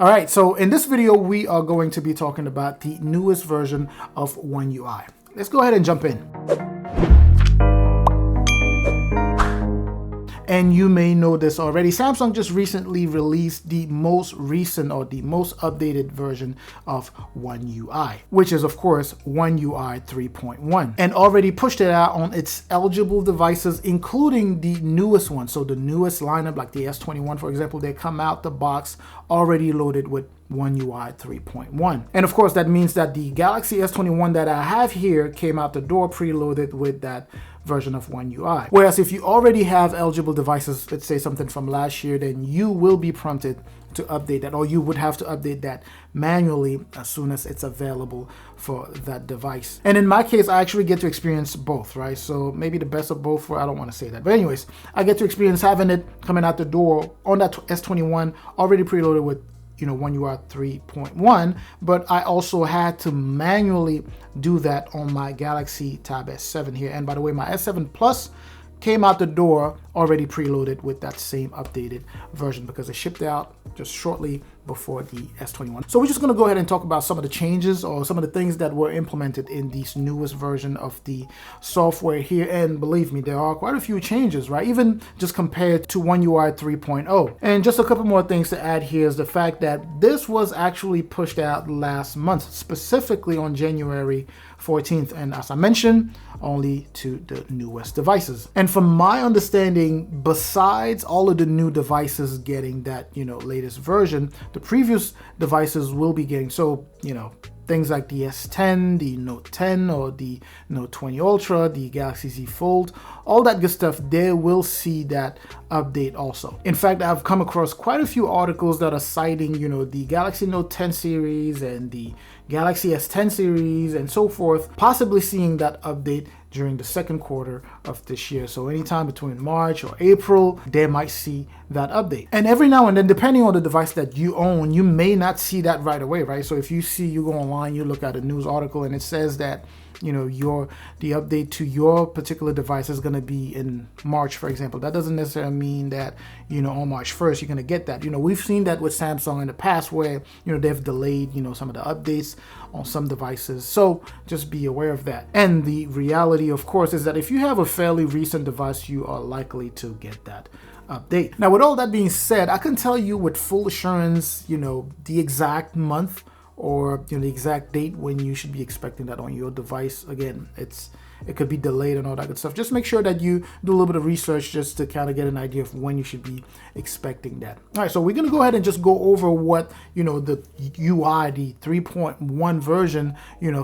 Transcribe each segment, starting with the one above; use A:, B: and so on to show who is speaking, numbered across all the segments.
A: All right, so in this video, we are going to be talking about the newest version of One UI. Let's go ahead and jump in. And you may know this already, Samsung just recently released the most recent or the most updated version of One UI, which is of course One UI 3.1, and already pushed it out on its eligible devices, including the newest one. So the newest lineup, like the S21, for example, they come out the box already loaded with One UI 3.1. And of course, that means that the Galaxy S21 that I have here came out the door preloaded with that version of One UI. Whereas if you already have eligible devices, let's say something from last year, then you will be prompted to update that, or you would have to update that manually as soon as it's available for that device. And in my case, I actually get to experience both, right? So maybe the best of both, I don't want to say that. But anyways, I get to experience having it coming out the door on that S21 already preloaded with One UI 3.1, but I also had to manually do that on my Galaxy Tab S7 here. And by the way, my S7 Plus came out the door already preloaded with that same updated version because it shipped out just shortly before the S21. So we're just going to go ahead and talk about some of the changes or some of the things that were implemented in this newest version of the software here. And believe me, there are quite a few changes, right? Even just compared to One UI 3.0. And just a couple more things to add here is the fact that this was actually pushed out last month, specifically on January 14th. And as I mentioned, only to the newest devices. And from my understanding, besides all of the new devices getting that, latest version, the previous devices will be getting, things like the S10, the Note 10, or the Note 20 Ultra, the Galaxy Z Fold, all that good stuff, they will see that update also. In fact, I've come across quite a few articles that are citing, the Galaxy Note 10 series and the Galaxy S10 series and so forth, possibly seeing that update during the second quarter of this year. So anytime between March or April, they might see that update. And every now and then, depending on the device that you own, you may not see that right away, right? So if you go online, you look at a news article and it says that the update to your particular device is going to be in March, for example. That doesn't necessarily mean that, on March 1st, you're going to get that. We've seen that with Samsung in the past where, they've delayed, some of the updates on some devices. So just be aware of that. And the reality, of course, is that if you have a fairly recent device, you are likely to get that update. Now, with all that being said, I can tell you with full assurance, the exact month or the exact date when you should be expecting that on your device. Again, it could be delayed and all that good stuff. Just make sure that you do a little bit of research just to kind of get an idea of when you should be expecting that. All right, so we're going to go ahead and just go over what, the UI, the 3.1 version,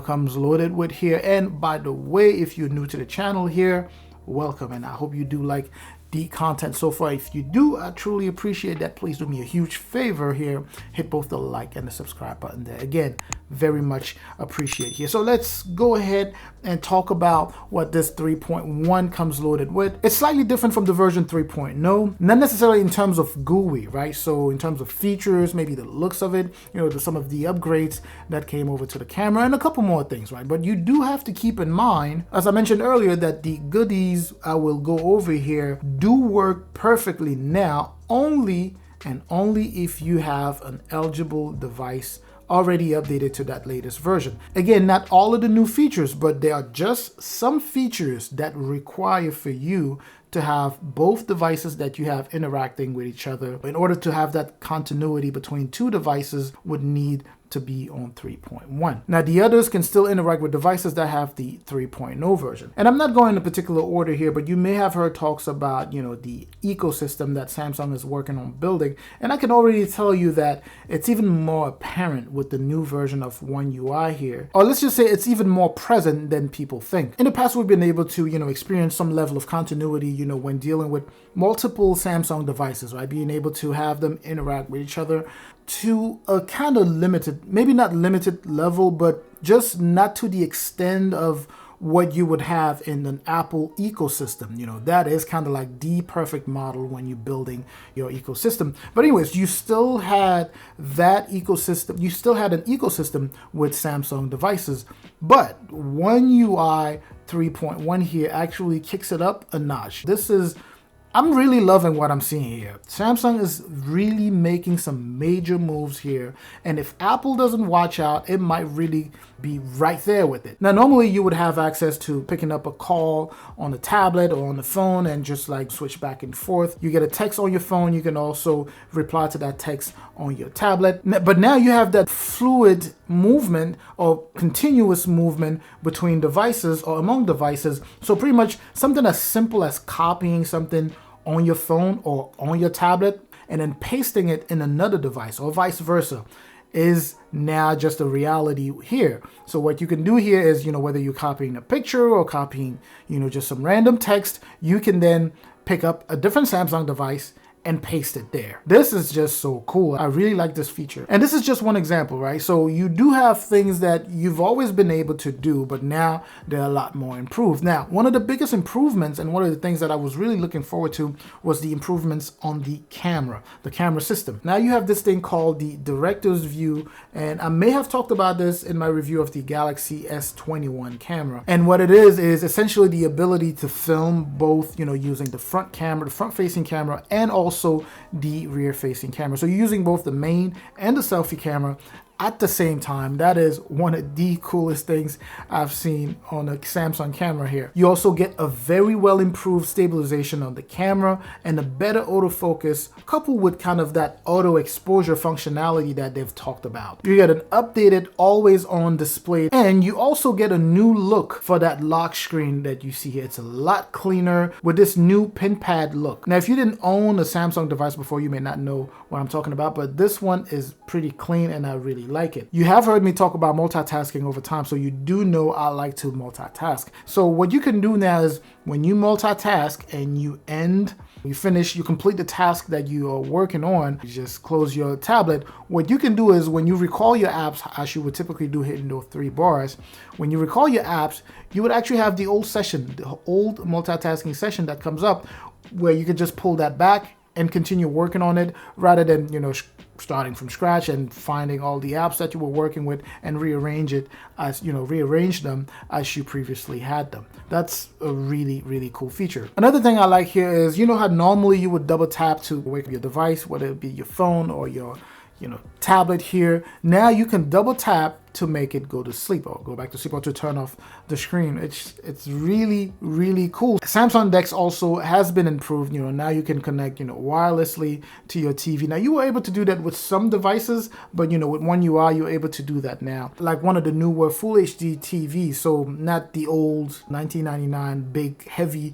A: comes loaded with here. And by the way, if you're new to the channel here, welcome. And I hope you do like the content so far. If you do, I truly appreciate that. Please do me a huge favor here. Hit both the like and the subscribe button there. Again, very much appreciate here. So let's go ahead and talk about what this 3.1 comes loaded with. It's slightly different from the version 3.0, not necessarily in terms of GUI, right? So in terms of features, maybe the looks of it, some of the upgrades that came over to the camera and a couple more things, right? But you do have to keep in mind, as I mentioned earlier, that the goodies I will go over here do work perfectly now only and only if you have an eligible device already updated to that latest version. Again, not all of the new features, but there are just some features that require for you to have both devices that you have interacting with each other. In order to have that continuity between two devices would need to be on 3.1. Now, the others can still interact with devices that have the 3.0 version. And I'm not going in a particular order here, but you may have heard talks about, the ecosystem that Samsung is working on building. And I can already tell you that it's even more apparent with the new version of One UI here. Or let's just say it's even more present than people think. In the past, we've been able to, experience some level of continuity, when dealing with multiple Samsung devices, right? Being able to have them interact with each other to a kind of limited, maybe not limited level, but just not to the extent of what you would have in an Apple ecosystem. That is kind of like the perfect model when you're building your ecosystem. But anyways, you still had that ecosystem. You still had an ecosystem with Samsung devices, but One UI 3.1 here actually kicks it up a notch. This is I'm really loving what I'm seeing here. Samsung is really making some major moves here. And if Apple doesn't watch out, it might really be right there with it. Now, normally you would have access to picking up a call on the tablet or on the phone and just like switch back and forth. You get a text on your phone. You can also reply to that text on your tablet. But now you have that fluid movement or continuous movement between devices or among devices. So pretty much something as simple as copying something on your phone or on your tablet and then pasting it in another device or vice versa is now just a reality here. So what you can do here is, whether you're copying a picture or copying, just some random text, you can then pick up a different Samsung device and paste it there. This is just so cool. I really like this feature. And this is just one example, right? So you do have things that you've always been able to do, but now they're a lot more improved. Now, one of the biggest improvements and one of the things that I was really looking forward to was the improvements on the camera system. Now you have this thing called the Director's View, and I may have talked about this in my review of the Galaxy S21 camera. And what it is essentially the ability to film both, using the front camera, the front-facing camera, and also the rear-facing camera. So you're using both the main and the selfie camera at the same time. That is one of the coolest things I've seen on a Samsung camera here. You also get a very well improved stabilization on the camera and a better autofocus coupled with kind of that auto exposure functionality that they've talked about. You get an updated always on display, and you also get a new look for that lock screen that you see here. It's a lot cleaner with this new pin pad look. Now, if you didn't own a Samsung device before, you may not know what I'm talking about, but this one is pretty clean and I really like it. You have heard me talk about multitasking over time, so you do know I like to multitask. So what you can do now is when you multitask and you finish, you complete the task that you are working on, you just close your tablet. What you can do is when you recall your apps, as you would typically do hitting those 3 bars, when you recall your apps, you would actually have the old multitasking session that comes up where you can just pull that back and continue working on it rather than, starting from scratch and finding all the apps that you were working with and rearrange them as you previously had them. That's a really, really cool feature. Another thing I like here is, how normally you would double tap to wake up your device, whether it be your phone or your tablet here. Now you can double tap to make it go to sleep or go back to sleep or to turn off the screen. It's really, really cool. Samsung DeX also has been improved. Now you can connect, wirelessly to your TV. Now you were able to do that with some devices, but with One UI, you're able to do that now. Like one of the newer Full HD TVs, so not the old 1999 big heavy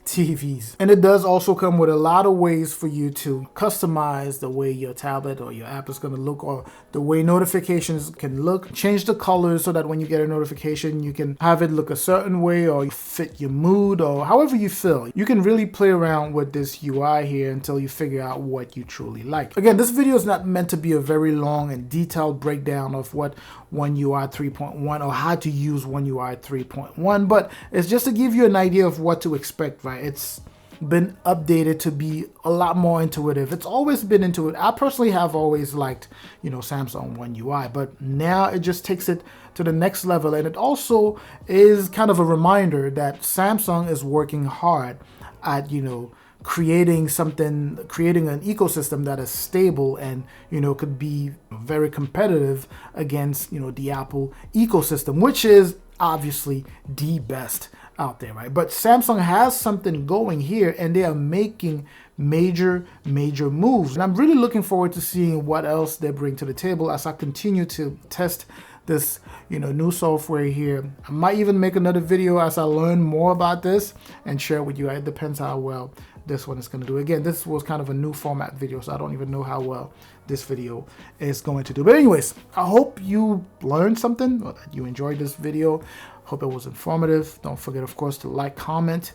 A: TVs. And it does also come with a lot of ways for you to customize the way your tablet or your app is going to look, or the way notifications can look. Change the colors so that when you get a notification, you can have it look a certain way or fit your mood or however you feel. You can really play around with this UI here until you figure out what you truly like. Again, this video is not meant to be a very long and detailed breakdown of what One UI 3.1 or how to use One UI 3.1, but it's just to give you an idea of what to expect, right? It's been updated to be a lot more intuitive. It's always been intuitive. I personally have always liked, Samsung One UI, but now it just takes it to the next level. And it also is kind of a reminder that Samsung is working hard at, creating an ecosystem that is stable and, could be very competitive against, the Apple ecosystem, which is obviously the best out there, right? But Samsung has something going here and they are making major moves. And I'm really looking forward to seeing what else they bring to the table as I continue to test this, new software here. I might even make another video as I learn more about this and share with you. It depends how well this one is going to do. Again, this was kind of a new format video, so I don't even know how well this video is going to do. But anyways, I hope you learned something, or that you enjoyed this video. Hope it was informative. Don't forget, of course, to like, comment.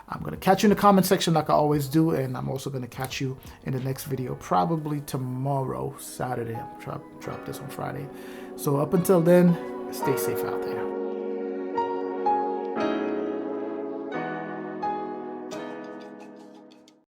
A: I'm going to catch you in the comment section like I always do, and I'm also going to catch you in the next video, probably tomorrow, Saturday. I'll drop this on Friday. So up until then, stay safe out there.